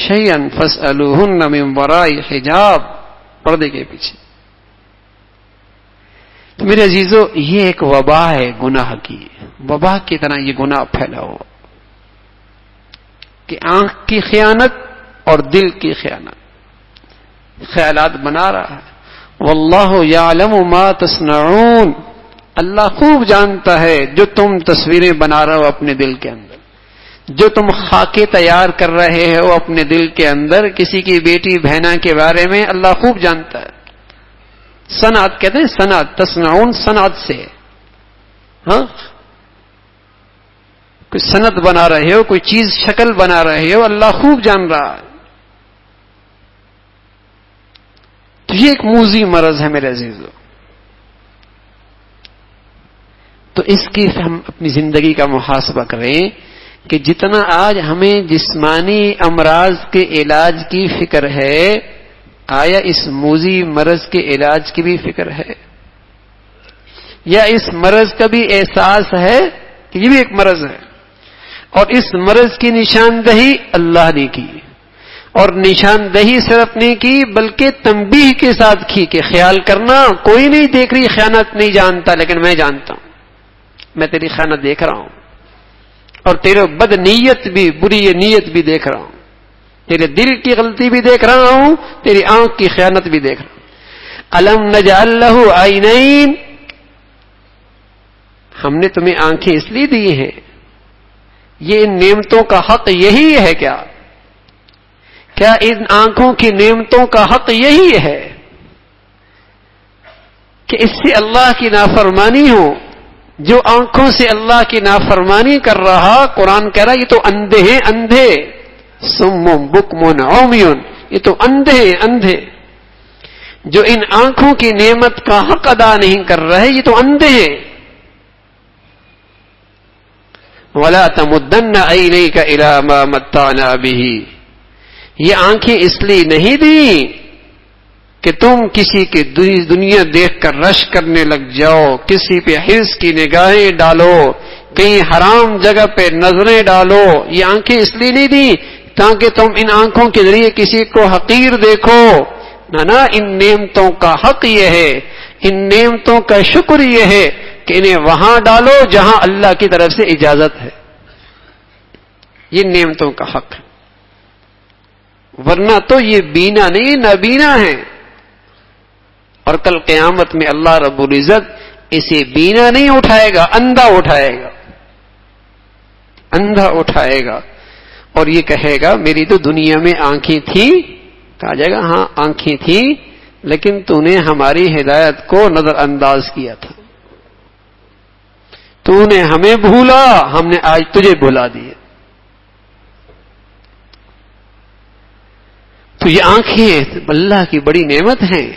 شَيْئًا فَاسْأَلُوهُنَّ مِنْ وَرَاءِ حِجَابٍ، پردے کے پیچھے. تو میرے عزیزو، یہ ایک وبا ہے گناہ کی. وبا کی طرح یہ گناہ پھیلا ہوا کہ آنکھ کی خیانت اور دل کی خیانت، خیالات بنا رہا ہے. واللہ یعلم ما تصنعون، اللہ خوب جانتا ہے جو تم تصویریں بنا رہے ہو اپنے دل کے اندر، جو تم خاکے تیار کر رہے ہو اپنے دل کے اندر کسی کی بیٹی بہنا کے بارے میں، اللہ خوب جانتا ہے. صنعت کہتے ہیں، صنعت، تصنعون صنعت سے. ہاں، کوئی صنعت بنا رہے ہو، کوئی چیز شکل بنا رہے ہو، اللہ خوب جان رہا ہے. تو یہ ایک موذی مرض ہے میرے عزیزو. تو اس کی ہم اپنی زندگی کا محاسبہ کریں کہ جتنا آج ہمیں جسمانی امراض کے علاج کی فکر ہے، آیا اس موذی مرض کے علاج کی بھی فکر ہے؟ یا اس مرض کا بھی احساس ہے کہ یہ بھی ایک مرض ہے، اور اس مرض کی نشاندہی اللہ نے کی، اور نشاندہی صرف نہیں کی بلکہ تنبیہ کے ساتھ کی کہ خیال کرنا، کوئی نہیں دیکھ رہی خیانت نہیں جانتا، لیکن میں جانتا ہوں، میں تیری خیانت دیکھ رہا ہوں، اور تیرے بد نیت بھی، بری نیت بھی دیکھ رہا ہوں، تیرے دل کی غلطی بھی دیکھ رہا ہوں، تیری آنکھ کی خیانت بھی دیکھ رہا ہوں. الم نجعل لہ عینین، ہم نے تمہیں آنکھیں اس لیے دی ہیں، یہ ان نعمتوں کا حق یہی ہے کیا؟ کیا ان آنکھوں کی نعمتوں کا حق یہی ہے کہ اس سے اللہ کی نافرمانی ہو؟ جو آنکھوں سے اللہ کی نافرمانی کر رہا، قرآن کہہ رہا یہ تو اندھے ہیں، اندھے، صم بکم عمی، یہ تو اندھے ہیں، اندھے. جو ان آنکھوں کی نعمت کا حق ادا نہیں کر رہے، یہ تو اندھے ہیں. وَلَا تَمُدَّنَّ عَيْنَيْكَ إِلَىٰ مَا مَتَّعْنَا بِهِ، یہ آنکھیں اس لیے نہیں دی کہ تم کسی کی دنیا دیکھ کر رش کرنے لگ جاؤ، کسی پہ حرص کی نگاہیں ڈالو، کہیں حرام جگہ پہ نظریں ڈالو. یہ آنکھیں اس لیے نہیں دی تاکہ تم ان آنکھوں کے ذریعے کسی کو حقیر دیکھو، نہ ان نعمتوں کا حق یہ ہے، ان نعمتوں کا شکر یہ ہے کہ انہیں وہاں ڈالو جہاں اللہ کی طرف سے اجازت ہے. یہ نعمتوں کا حق ہے، ورنہ تو یہ بینا نہیں نابینا ہے. اور کل قیامت میں اللہ رب العزت اسے بینا نہیں اٹھائے گا، اندھا اٹھائے گا، اندھا اٹھائے گا اور یہ کہے گا میری تو دنیا میں آنکھیں تھیں. کہا جائے گا ہاں آنکھیں تھیں، لیکن تو نے ہماری ہدایت کو نظر انداز کیا تھا، تو نے ہمیں بھولا، ہم نے آج تجھے بھلا دیا. تو یہ آنکھیں اللہ کی بڑی نعمت ہیں.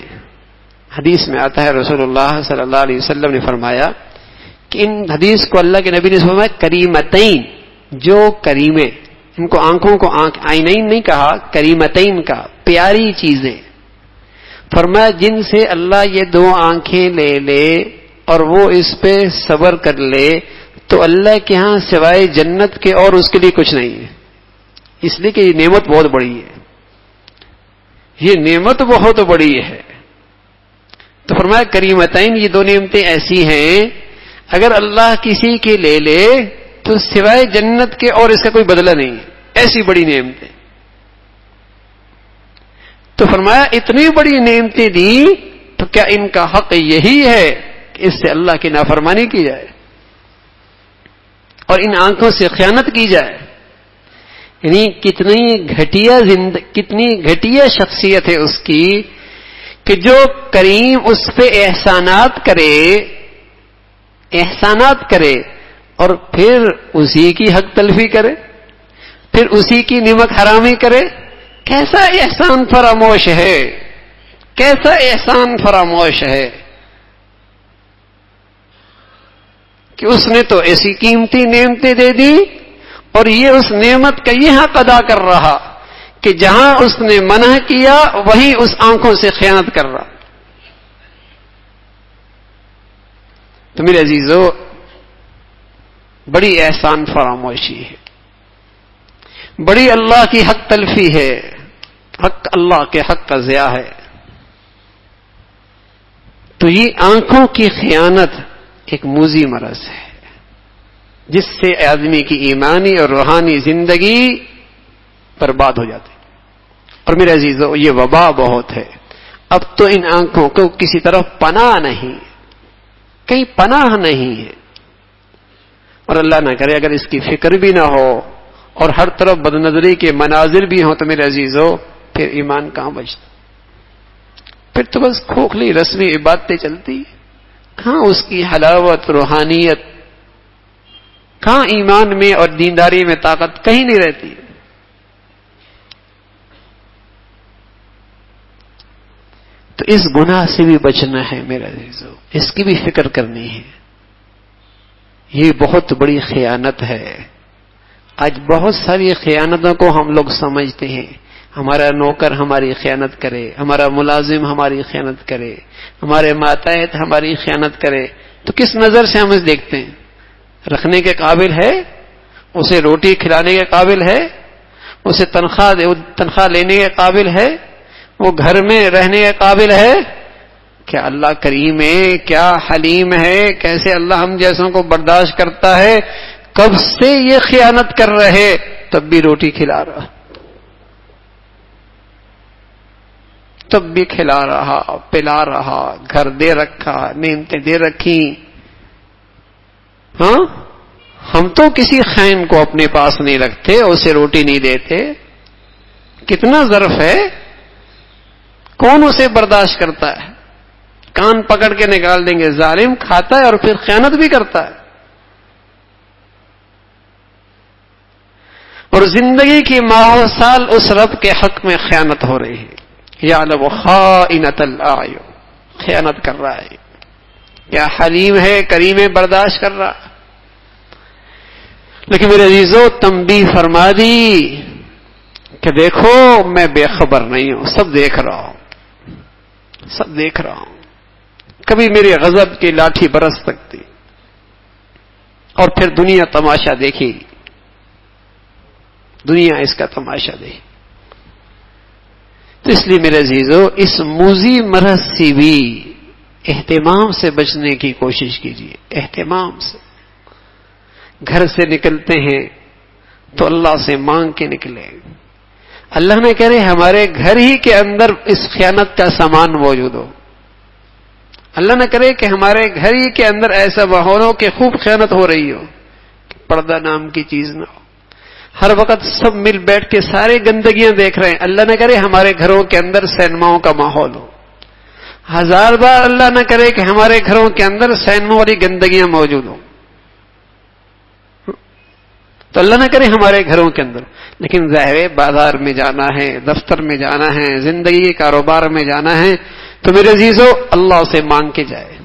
حدیث میں آتا ہے رسول اللہ صلی اللہ علیہ وسلم نے فرمایا کہ ان حدیث کو اللہ کے نبی نے فرمایا کریمتین، جو کریمے، ان کو آنکھوں کو آئینین نہیں کہا، کریمتین کا، پیاری چیزیں. فرمایا جن سے اللہ یہ دو آنکھیں لے لے اور وہ اس پہ صبر کر لے تو اللہ کے ہاں سوائے جنت کے اور اس کے لیے کچھ نہیں ہے. اس لیے کہ یہ نعمت بہت بڑی ہے، یہ نعمت بہت بڑی ہے. تو فرمایا کریمتین، یہ دو نعمتیں ایسی ہیں اگر اللہ کسی کے لے لے تو سوائے جنت کے اور اس کا کوئی بدلہ نہیں ہے، ایسی بڑی نعمتیں. تو فرمایا اتنی بڑی نعمتیں دی تو کیا ان کا حق یہی ہے کہ اس سے اللہ کی نافرمانی کی جائے اور ان آنکھوں سے خیانت کی جائے؟ یعنی کتنی گھٹیا شخصیت ہے اس کی کہ جو کریم اس پہ احسانات کرے اور پھر اسی کی حق تلفی کرے، پھر اسی کی نمک حرامی کرے. کیسا احسان فراموش ہے، کیسا احسان فراموش ہے کہ اس نے تو ایسی قیمتی نعمتیں دے دی اور یہ اس نعمت کا یہ حق ادا کر رہا کہ جہاں اس نے منع کیا وہیں اس آنکھوں سے خیانت کر رہا. تو میرے عزیزو، بڑی احسان فراموشی ہے، بڑی اللہ کی حق تلفی ہے، حق اللہ کے حق کا ضیاع ہے. تو یہ آنکھوں کی خیانت ایک موذی مرض ہے جس سے آدمی کی ایمانی اور روحانی زندگی برباد ہو جاتی. اور میرے عزیزو، یہ وبا بہت ہے. اب تو ان آنکھوں کو کسی طرف پناہ نہیں، کہیں پناہ نہیں ہے. اور اللہ نہ کرے اگر اس کی فکر بھی نہ ہو اور ہر طرف بدنظری کے مناظر بھی ہوں تو میرے عزیزو پھر ایمان کہاں بچتا؟ پھر تو بس کھوکھلی رسمی عبادتیں چلتی، کہاں اس کی حلاوت، روحانیت، کہاں ایمان میں اور دینداری میں طاقت کہیں نہیں رہتی. تو اس گناہ سے بھی بچنا ہے میرے عزیزو، اس کی بھی فکر کرنی ہے. یہ بہت بڑی خیانت ہے. آج بہت ساری خیانتوں کو ہم لوگ سمجھتے ہیں. ہمارا نوکر ہماری خیانت کرے، ہمارا ملازم ہماری خیانت کرے، ہمارے ماتحت ہماری خیانت کرے تو کس نظر سے ہم اسے دیکھتے ہیں؟ رکھنے کے قابل ہے؟ اسے روٹی کھلانے کے قابل ہے؟ اسے تنخواہ لینے کے قابل ہے؟ وہ گھر میں رہنے کے قابل ہے؟ کیا اللہ کریم ہے؟ کیا حلیم ہے؟ کیسے اللہ ہم جیسوں کو برداشت کرتا ہے؟ کب سے یہ خیانت کر رہے تب بھی روٹی کھلا رہا، تب بھی کھلا رہا، پلا رہا، گھر دے رکھا، نعمتیں دے رکھی. ہاں، ہم تو کسی خائن کو اپنے پاس نہیں رکھتے، اسے روٹی نہیں دیتے. کتنا ظرف ہے، کون اسے برداشت کرتا ہے؟ کان پکڑ کے نکال دیں گے. ظالم کھاتا ہے اور پھر خیانت بھی کرتا ہے. اور زندگی کی ماہ سال اس رب کے حق میں خیانت ہو رہی ہے. یعلم خائنۃ الاعین، خیانت کر رہا ہے. کیا حلیم ہے، کریم ہے، برداشت کر رہا. لیکن میرے عزیزو، تنبیہ فرما دی کہ دیکھو میں بے خبر نہیں ہوں، سب دیکھ رہا ہوں، سب دیکھ رہا ہوں. کبھی میرے غضب کی لاٹھی برس سکتی اور پھر دنیا تماشا دیکھے گی، دنیا اس کا تماشا دیکھے. تو اس لیے میرے عزیزو اس موذی مرض سے بھی اہتمام سے بچنے کی کوشش کیجیے، اہتمام سے۔ گھر سے نکلتے ہیں تو اللہ سے مانگ کے نکلے۔ اللہ نہ کرے ہمارے گھر ہی کے اندر اس خیانت کا سامان موجود ہو، اللہ نہ کرے کہ ہمارے گھر ہی کے اندر ایسا ماحول ہو کہ خوب خیانت ہو رہی ہو، کہ پردہ نام کی چیز نہ ہو، ہر وقت سب مل بیٹھ کے سارے گندگیاں دیکھ رہے ہیں۔ اللہ نہ کرے ہمارے گھروں کے اندر سینماؤں کا ماحول ہو، ہزار بار اللہ نہ کرے کہ ہمارے گھروں کے اندر سینما والی گندگیاں موجود ہوں، تو اللہ نہ کرے ہمارے گھروں کے اندر۔ لیکن ظاہر ہے بازار میں جانا ہے، دفتر میں جانا ہے، زندگی کے کاروبار میں جانا ہے، تو میرے عزیزو اللہ سے مانگ کے جائے،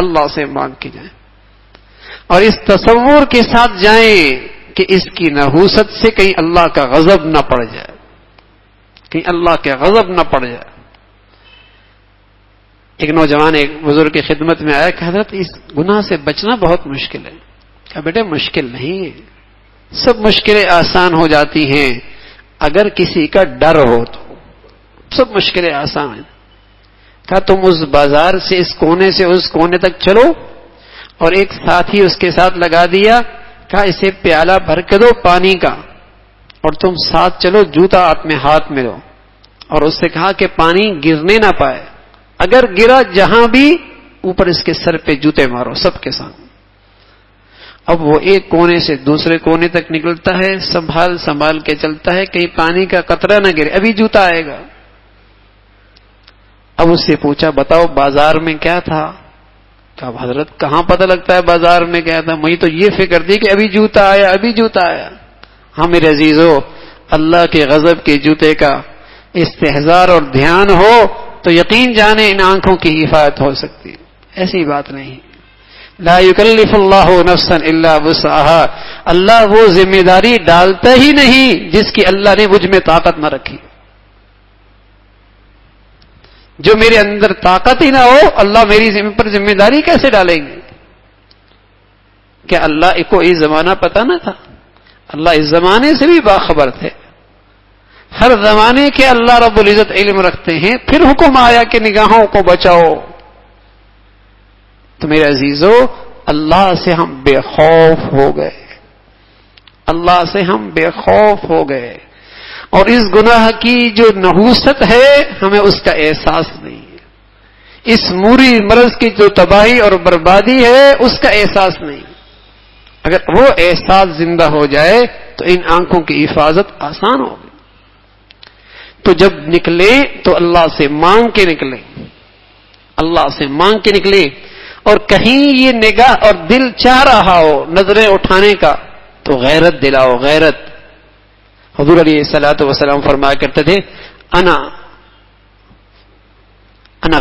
اللہ سے مانگ کے جائیں، اور اس تصور کے ساتھ جائیں کہ اس کی نحوست سے کہیں اللہ کا غضب نہ پڑ جائے، کہیں اللہ کا غضب نہ پڑ جائے۔ ایک نوجوان ایک بزرگ کی خدمت میں آیا کہ حضرت اس گناہ سے بچنا بہت مشکل ہے۔ کہا بیٹے مشکل نہیں ہے، سب مشکلیں آسان ہو جاتی ہیں اگر کسی کا ڈر ہو، تو سب مشکلیں آسان ہیں۔ کہا تم اس بازار سے اس کونے سے اس کونے تک چلو، اور ایک ساتھی اس کے ساتھ لگا دیا، کہا اسے پیالہ بھر کے دو پانی کا، اور تم ساتھ چلو، جوتا ہاتھ میں لو، اور اس سے کہا کہ پانی گرنے نہ پائے، اگر گرا جہاں بھی اوپر اس کے سر پہ جوتے مارو سب کے سامنے۔ اب وہ ایک کونے سے دوسرے کونے تک نکلتا ہے، سنبھال سنبھال کے چلتا ہے کہیں پانی کا قطرہ نہ گرے، ابھی جوتا آئے گا۔ اب اس سے پوچھا بتاؤ بازار میں کیا تھا؟ کہا حضرت کہاں پتہ لگتا ہے بازار میں کیا تھا، مجھے تو یہ فکر تھی کہ ابھی جوتا آیا، ابھی جوتا آیا۔ ہاں میرے عزیزو، اللہ کے غضب کے جوتے کا استحضار اور دھیان ہو تو یقین جانے ان آنکھوں کی حفاظت ہو سکتی ہے، ایسی بات نہیں۔ لا یکلف اللہ نفسا الا وسعها، اللہ وہ ذمہ داری ڈالتا ہی نہیں جس کی اللہ نے مجھ میں طاقت نہ رکھی۔ جو میرے اندر طاقت ہی نہ ہو، اللہ میری پر ذمہ داری کیسے ڈالیں گے؟ کیا اللہ کو یہ زمانہ پتہ نہ تھا؟ اللہ اس زمانے سے بھی باخبر تھے، ہر زمانے کے اللہ رب العزت علم رکھتے ہیں، پھر حکم آیا کہ نگاہوں کو بچاؤ۔ تو میرے عزیزو، اللہ سے ہم بے خوف ہو گئے، اللہ سے ہم بے خوف ہو گئے، اور اس گناہ کی جو نحوست ہے ہمیں اس کا احساس نہیں ہے، اس موری مرض کی جو تباہی اور بربادی ہے اس کا احساس نہیں۔ اگر وہ احساس زندہ ہو جائے تو ان آنکھوں کی حفاظت آسان ہوگی۔ تو جب نکلے تو اللہ سے مانگ کے نکلے، اللہ سے مانگ کے نکلے، اور کہیں یہ نگاہ اور دل چاہ رہا ہو نظریں اٹھانے کا تو غیرت دلاؤ، غیرت۔ حضور علیہ الصلوۃ والسلام فرمایا کرتے تھے انا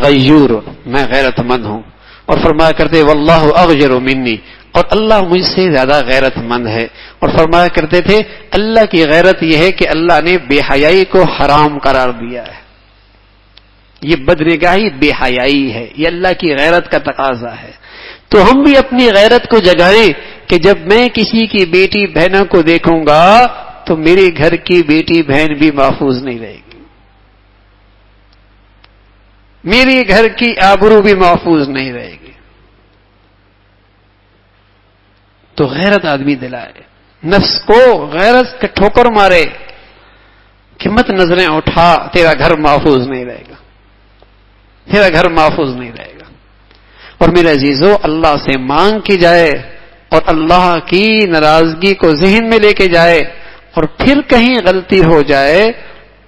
غیور، میں غیرت مند ہوں، اور فرمایا کرتے واللہ اغیر منی، اور اللہ مجھ سے زیادہ غیرت مند ہے، اور فرمایا کرتے تھے اللہ کی غیرت یہ ہے کہ اللہ نے بے حیائی کو حرام قرار دیا ہے، یہ بدنگاہی بے حیائی ہے، یہ اللہ کی غیرت کا تقاضا ہے۔ تو ہم بھی اپنی غیرت کو جگائیں کہ جب میں کسی کی بیٹی بہنوں کو دیکھوں گا تو میرے گھر کی بیٹی بہن بھی محفوظ نہیں رہے گی، میرے گھر کی آبرو بھی محفوظ نہیں رہے گی۔ تو غیرت آدمی دلائے، نفس کو غیرت کا ٹھوکر مارے کہ مت نظریں اٹھا، تیرا گھر محفوظ نہیں رہے گا، تیرا گھر محفوظ نہیں رہے گا۔ اور میرے عزیزو، اللہ سے مانگ کی جائے اور اللہ کی ناراضگی کو ذہن میں لے کے جائے، اور پھر کہیں غلطی ہو جائے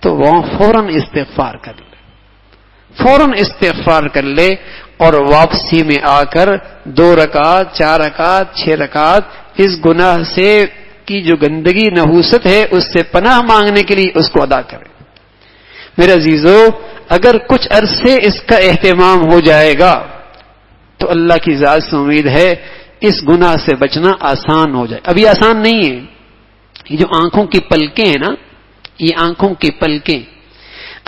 تو وہاں فوراً استغفار کر لے، فوراً استغفار کر لے، اور واپسی میں آ کر 2 رکعت 4 رکعت 6 رکعت اس گناہ سے کی جو گندگی نحوست ہے اس سے پناہ مانگنے کے لیے اس کو ادا کرے۔ میرے عزیزو، اگر کچھ عرصے اس کا اہتمام ہو جائے گا تو اللہ کی ذات سے امید ہے اس گناہ سے بچنا آسان ہو جائے۔ ابھی آسان نہیں ہے، یہ جو آنکھوں کی پلکیں ہیں نا، یہ آنکھوں کی پلکیں،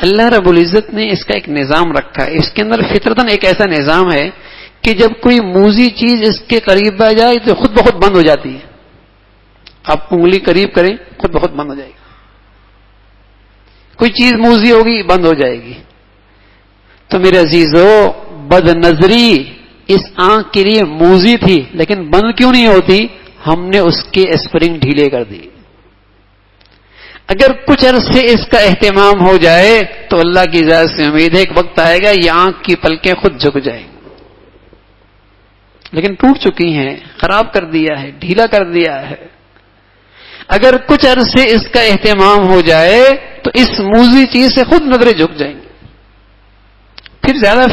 اللہ رب العزت نے اس کا ایک نظام رکھا ہے، اس کے اندر فطرتاً ایک ایسا نظام ہے کہ جب کوئی موذی چیز اس کے قریب آ جائے تو خود بخود بند ہو جاتی ہے۔ آپ انگلی قریب کریں خود بخود بند ہو جائے گی، کوئی چیز موذی ہوگی بند ہو جائے گی. تو میرے عزیزو بد نظری اس آنکھ کے لیے موذی تھی لیکن بند کیوں نہیں ہوتی؟ ہم نے اس کے اسپرنگ ڈھیلے کر دی. اگر کچھ عرصے اس کا اہتمام ہو جائے تو اللہ کی اجازت سے امید ہے ایک وقت آئے گا یہ آنکھ کی پلکیں خود جھک جائیں گی، لیکن ٹوٹ چکی ہیں، خراب کر دیا ہے، ڈھیلا کر دیا ہے. اگر کچھ عرصے اس کا اہتمام ہو جائے تو اس موذی چیز سے خود نظریں جھک جائیں گی، پھر زیادہ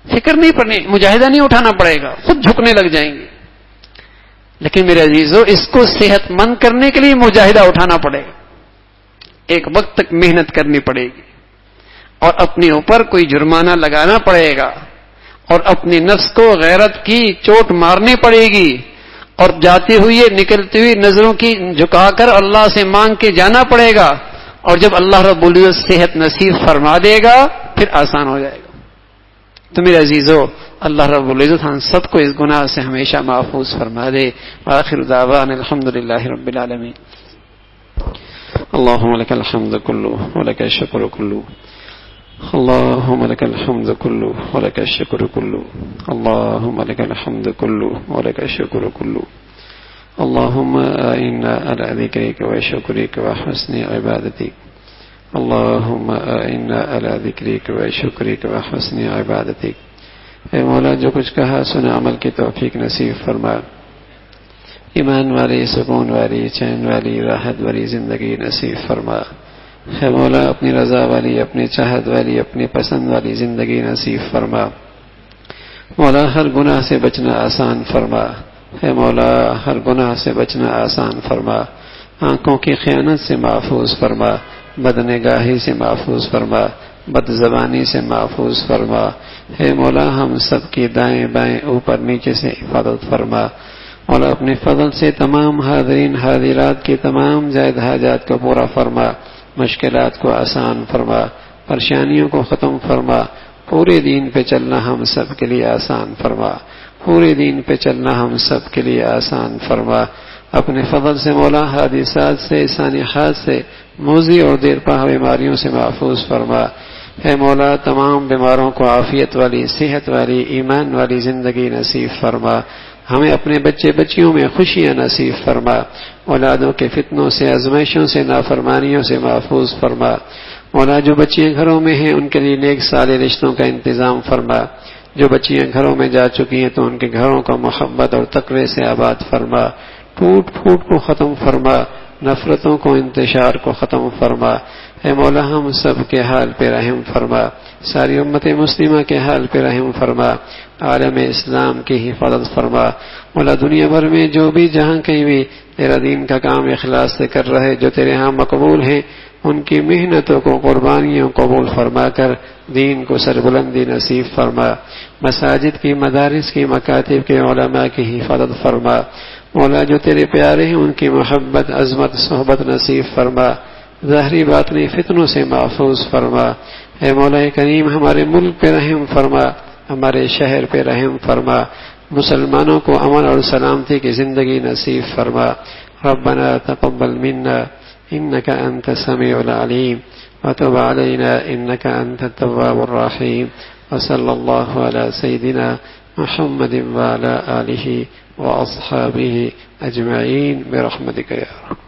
فکر نہیں پڑنی، مجاہدہ نہیں اٹھانا پڑے گا، خود جھکنے لگ جائیں گے. لیکن میرے عزیزو اس کو صحت مند کرنے کے لیے مجاہدہ اٹھانا پڑے گا، ایک وقت تک محنت کرنی پڑے گی اور اپنے اوپر کوئی جرمانہ لگانا پڑے گا اور اپنے نفس کو غیرت کی چوٹ مارنی پڑے گی اور جاتی ہوئی نکلتی ہوئی نظروں کی جھکا کر اللہ سے مانگ کے جانا پڑے گا. اور جب اللہ رب العزت صحت نصیب فرما دے گا پھر آسان ہو جائے گا. تو میرے عزیزو اللہ رب العزت ہم سب کو اس گناہ سے ہمیشہ محفوظ فرما دے. وآخر دعوانا الحمدللہ رب العالمین. اللهم لك الحمد كله ولك الشكر كله. اللهم لك الحمد كله ولك الشكر كله. اللهم لك الحمد كله ولك الشكر كله. اللهم إنا على ذكرك وشكرك وحسن عبادتك. اللهم إنا على ذكرك وشكرك وحسن عبادتك. اے مولا جو کچھ کہا سنا عمل کی توفیق نصیب فرما، ایمان والی، سکون والی، چین والی، راحت والی زندگی نصیب فرما. اے مولا اپنی رضا والی، اپنی چاہت والی، اپنی پسند والی زندگی نصیب فرما. مولا ہر گناہ سے بچنا آسان فرما. اے مولا ہر گناہ سے بچنا آسان فرما. آنکھوں کی خیانت سے محفوظ فرما، بدنگاہی سے محفوظ فرما، بد زبانی سے محفوظ فرما. اے مولا ہم سب کی دائیں بائیں اوپر نیچے سے حفاظت فرما. مولا اپنے فضل سے تمام حاضرین حاضرات کی تمام زائد حاجات کو پورا فرما، مشکلات کو آسان فرما، پریشانیوں کو ختم فرما. پورے دین پہ چلنا ہم سب کے لیے آسان فرما. پورے دین پہ چلنا ہم سب کے لیے آسان فرما. اپنے فضل سے مولا حادثات سے، سانحات سے، موذی اور دیرپا بیماریوں سے محفوظ فرما. اے مولا تمام بیماروں کو عافیت والی، صحت والی، ایمان والی زندگی نصیب فرما. ہمیں اپنے بچے بچیوں میں خوشیاں نصیب فرما. اولادوں کے فتنوں سے، آزمائشوں سے، نافرمانیوں سے محفوظ فرما. مولا جو بچیاں گھروں میں ہیں ان کے لیے نیک صالح رشتوں کا انتظام فرما. جو بچیاں گھروں میں جا چکی ہیں تو ان کے گھروں کو محبت اور تقوی سے آباد فرما. ٹوٹ پھوٹ کو ختم فرما، نفرتوں کو، انتشار کو ختم فرما. اے مولا ہم سب کے حال پہ رحم فرما. ساری امت مسلمہ کے حال پہ رحم فرما. عالم اسلام کی حفاظت فرما. مولا دنیا بھر میں جو بھی جہاں کہیں بھی تیرا دین کا کام اخلاص سے کر رہے جو تیرے ہاں مقبول ہیں ان کی محنتوں کو، قربانیوں قبول فرما کر دین کو سربلندی نصیب فرما. مساجد کی، مدارس کی، مکاتب کے علماء کی حفاظت فرما. مولا جو تیرے پیارے ہیں ان کی محبت، عظمت، صحبت نصیب فرما. ظاہری باطنی فتنوں سے محفوظ فرما. اے مولا کریم ہمارے ملک پہ رحم فرما، ہمارے شہر پہ رحم فرما. مسلمانوں کو امن اور سلامتی کی زندگی نصیب فرما. ربنا تقبل منا انك انت السميع العليم وتب علينا انك انت التواب الرحيم. وصلى الله على سيدنا محمد وعلى آله واصحابه اجمعين برحمتك يا رب.